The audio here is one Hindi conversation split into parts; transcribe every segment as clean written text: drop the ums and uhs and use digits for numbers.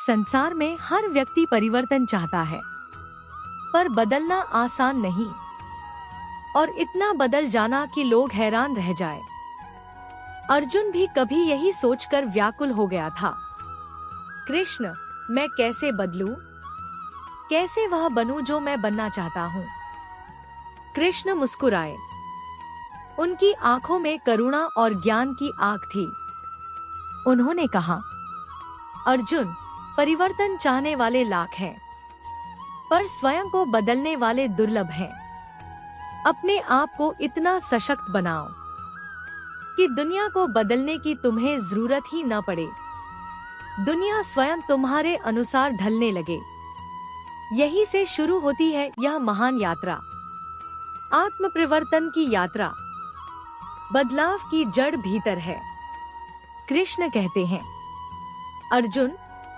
इस संसार में हर व्यक्ति परिवर्तन चाहता है, पर बदलना आसान नहीं, और इतना बदल जाना कि लोग हैरान रह जाए। अर्जुन भी कभी यही सोचकर व्याकुल हो गया था। कृष्ण, मैं कैसे बदलूं? कैसे वह बनूं जो मैं बनना चाहता हूं? कृष्ण मुस्कुराए। उनकी आंखों में करुणा और ज्ञान की आग थी। उन्होंने कहा, अर्जुन, परिवर्तन चाहने वाले लाख हैं, पर स्वयं को बदलने वाले दुर्लभ हैं। अपने आप को इतना सशक्त बनाओ कि दुनिया को बदलने की तुम्हें जरूरत ही न पड़े। दुनिया स्वयं तुम्हारे अनुसार ढलने लगे। यही से शुरू होती है यह महान यात्रा, आत्म परिवर्तन की यात्रा। बदलाव की जड़ भीतर है। कृष्ण कहते हैं, अर्जुन,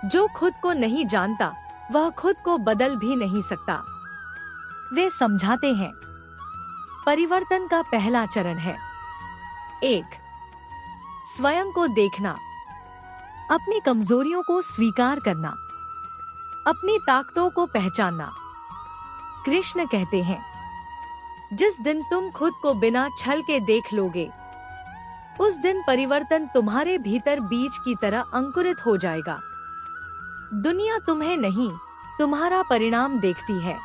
जो खुद को नहीं जानता वह खुद को बदल भी नहीं सकता। वे समझाते हैं, परिवर्तन का पहला चरण है 1. स्वयं को देखना, अपनी कमजोरियों को स्वीकार करना, अपनी ताकतों को पहचानना। कृष्ण कहते हैं, जिस दिन तुम खुद को बिना छल के देख लोगे, उस दिन परिवर्तन तुम्हारे भीतर बीज की तरह अंकुरित हो जाएगा। दुनिया तुम्हें नहीं, तुम्हारा परिणाम देखती है।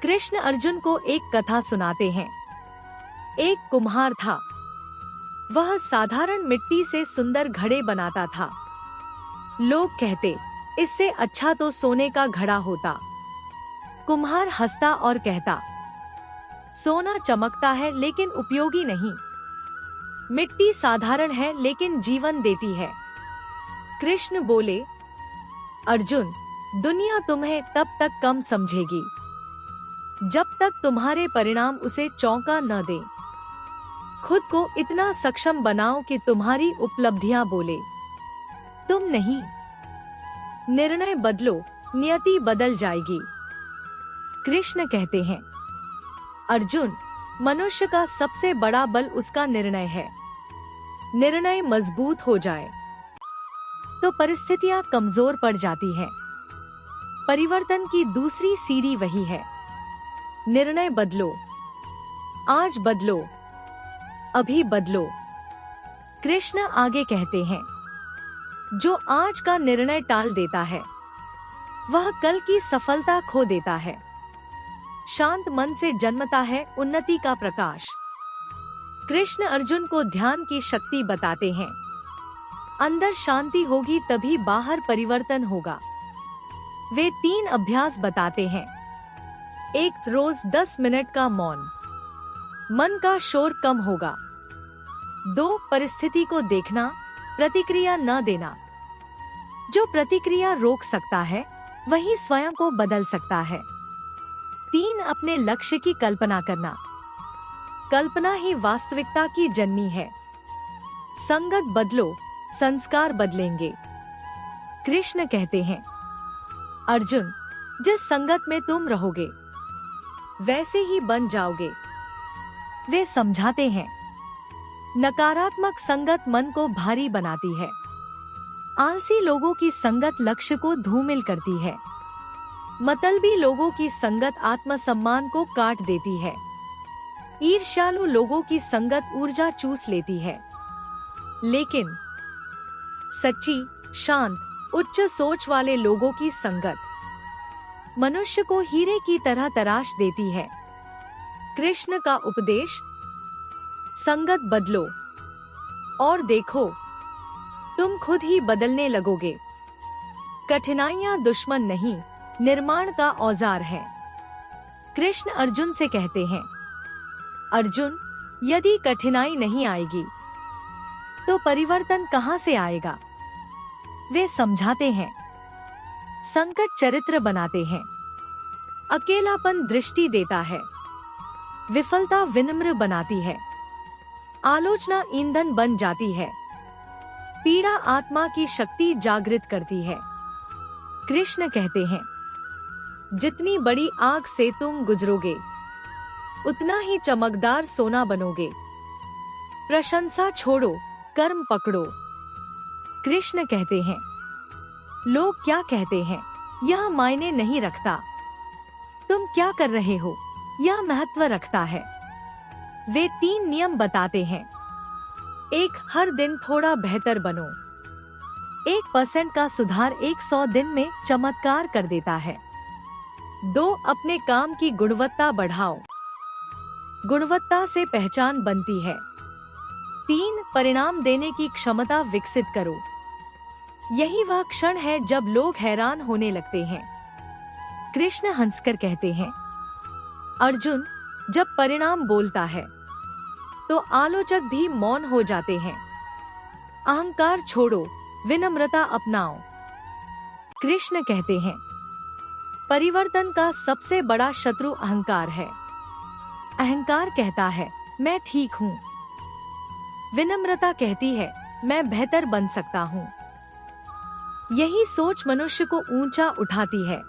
कृष्ण अर्जुन को एक कथा सुनाते हैं। एक कुम्हार था। वह साधारण मिट्टी से सुंदर घड़े बनाता था। लोग कहते, इससे अच्छा तो सोने का घड़ा होता। कुम्हार हंसता और कहता, सोना चमकता है लेकिन उपयोगी नहीं। मिट्टी साधारण है लेकिन जीवन देती है। कृष्ण बोले, अर्जुन, दुनिया तुम्हें तब तक कम समझेगी जब तक तुम्हारे परिणाम उसे चौंका न दे। खुद को इतना सक्षम बनाओ कि तुम्हारी उपलब्धियां बोले, तुम नहीं। निर्णय बदलो, नियति बदल जाएगी। कृष्ण कहते हैं, अर्जुन, मनुष्य का सबसे बड़ा बल उसका निर्णय है। निर्णय मजबूत हो जाए तो परिस्थितियां कमजोर पड़ जाती हैं। परिवर्तन की दूसरी सीढ़ी वही है, निर्णय बदलो। आज बदलो, अभी बदलो। कृष्ण आगे कहते हैं, जो आज का निर्णय टाल देता है वह कल की सफलता खो देता है। शांत मन से जन्मता है उन्नति का प्रकाश। कृष्ण अर्जुन को ध्यान की शक्ति बताते हैं। अंदर शांति होगी तभी बाहर परिवर्तन होगा। वे 3 अभ्यास बताते हैं। 1. रोज 10 मिनट का मौन, मन का शोर कम होगा। 2. परिस्थिति को देखना, प्रतिक्रिया न देना। जो प्रतिक्रिया रोक सकता है वही स्वयं को बदल सकता है। 3. अपने लक्ष्य की कल्पना करना। कल्पना ही वास्तविकता की जन्मी है। संगत बदलो, संस्कार बदलेंगे। कृष्ण कहते हैं, अर्जुन, जिस संगत में तुम रहोगे वैसे ही बन जाओगे। वे समझाते हैं, नकारात्मक संगत मन को भारी बनाती है। आलसी लोगों की संगत लक्ष्य को धूमिल करती है। मतलबी लोगों की संगत आत्मसम्मान को काट देती है। ईर्ष्यालु लोगों की संगत ऊर्जा चूस लेती है। लेकिन सच्ची, शांत, उच्च सोच वाले लोगों की संगत मनुष्य को हीरे की तरह तराश देती है। कृष्ण का उपदेश, संगत बदलो और देखो, तुम खुद ही बदलने लगोगे। कठिनाइयां दुश्मन नहीं, निर्माण का औजार है। कृष्ण अर्जुन से कहते हैं, अर्जुन, यदि कठिनाई नहीं आएगी तो परिवर्तन कहां से आएगा? वे समझाते हैं, संकट चरित्र बनाते हैं। अकेलापन दृष्टि देता है। विफलता विनम्र बनाती है। आलोचना ईंधन बन जाती है। पीड़ा आत्मा की शक्ति जागृत करती है। कृष्ण कहते हैं, जितनी बड़ी आग से तुम गुजरोगे उतना ही चमकदार सोना बनोगे। प्रशंसा छोड़ो, कर्म पकड़ो। कृष्ण कहते हैं, लोग क्या कहते हैं यह मायने नहीं रखता। तुम क्या कर रहे हो यह महत्व रखता है। वे 3 नियम बताते हैं। 1. हर दिन थोड़ा बेहतर बनो। 1% का सुधार 100 दिन में चमत्कार कर देता है। 2. अपने काम की गुणवत्ता बढ़ाओ। गुणवत्ता से पहचान बनती है। 3. परिणाम देने की क्षमता विकसित करो। यही वह क्षण है जब लोग हैरान होने लगते हैं। कृष्ण हंसकर कहते हैं, अर्जुन, जब परिणाम बोलता है तो आलोचक भी मौन हो जाते हैं। अहंकार छोड़ो, विनम्रता अपनाओ। कृष्ण कहते हैं, परिवर्तन का सबसे बड़ा शत्रु अहंकार है। अहंकार कहता है मैं ठीक हूँ। विनम्रता कहती है मैं बेहतर बन सकता हूँ। यही सोच मनुष्य को ऊंचा उठाती है।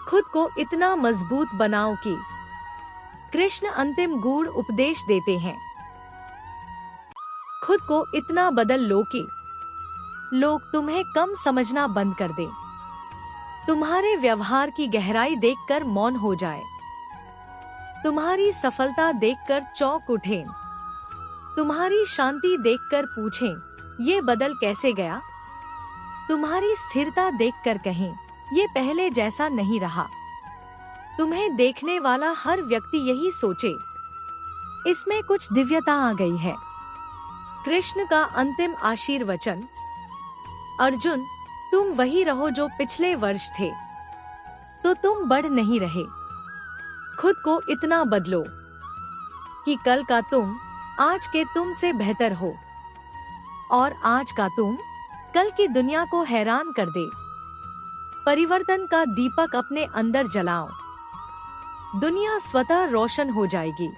खुद को इतना मजबूत बनाओ कि कृष्ण अंतिम गूढ़ उपदेश देते हैं। खुद को इतना बदल लो कि लोग तुम्हें कम समझना बंद कर दें। तुम्हारे व्यवहार की गहराई देखकर मौन हो जाए। तुम्हारी सफलता देखकर चौंक उठें। तुम्हारी शांति देखकर पूछें, ये बदल कैसे गया? तुम्हारी स्थिरता देखकर कहें, ये पहले जैसा नहीं रहा। तुम्हें देखने वाला हर व्यक्ति यही सोचे, इसमें कुछ दिव्यता आ गई है। कृष्ण का अंतिम आशीर्वचन, अर्जुन, तुम वही रहो जो पिछले वर्ष थे, तो तुम बढ़ नहीं रहे। खुद को इतना बदलो कि कल का तुम आज के तुम से बेहतर हो और आज का तुम कल की दुनिया को हैरान कर दे। परिवर्तन का दीपक अपने अंदर जलाओ, दुनिया स्वतः रोशन हो जाएगी।